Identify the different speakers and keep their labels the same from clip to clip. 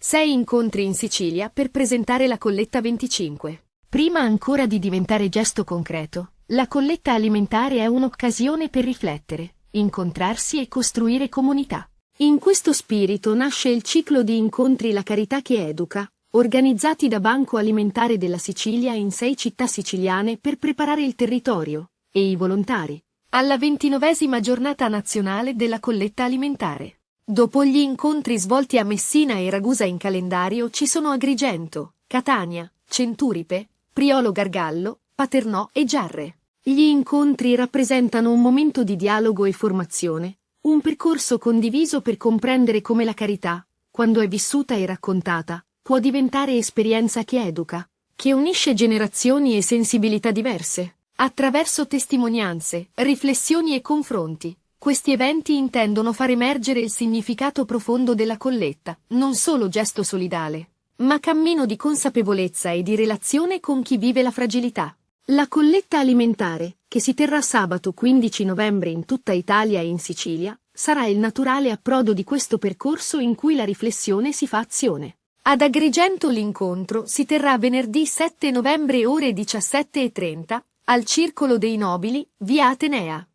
Speaker 1: 6 incontri in Sicilia per presentare la colletta 25. Prima ancora di diventare gesto concreto, la colletta alimentare è un'occasione per riflettere, incontrarsi e costruire comunità. In questo spirito nasce il ciclo di incontri La Carità che Educa, organizzati da Banco Alimentare della Sicilia in 6 città siciliane per preparare il territorio e i volontari alla 29ª giornata nazionale della colletta alimentare. Dopo gli incontri svolti a Messina e Ragusa in calendario ci sono Agrigento, Catania, Centuripe, Priolo Gargallo, Paternò e Giarre. Gli incontri rappresentano un momento di dialogo e formazione, un percorso condiviso per comprendere come la carità, quando è vissuta e raccontata, può diventare esperienza che educa, che unisce generazioni e sensibilità diverse. Attraverso testimonianze, riflessioni e confronti, questi eventi intendono far emergere il significato profondo della colletta, non solo gesto solidale, ma cammino di consapevolezza e di relazione con chi vive la fragilità. La colletta alimentare, che si terrà sabato 15 novembre in tutta Italia e in Sicilia, sarà il naturale approdo di questo percorso in cui la riflessione si fa azione. Ad Agrigento l'incontro si terrà venerdì 7 novembre ore 17:30, al Circolo dei Nobili, via Atenea.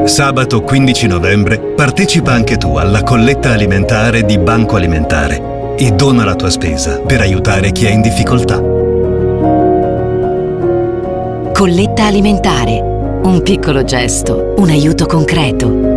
Speaker 2: Sabato 15 novembre partecipa anche tu alla colletta alimentare di Banco Alimentare e dona la tua spesa per aiutare chi è in difficoltà.
Speaker 3: Colletta alimentare. Un piccolo gesto, un aiuto concreto.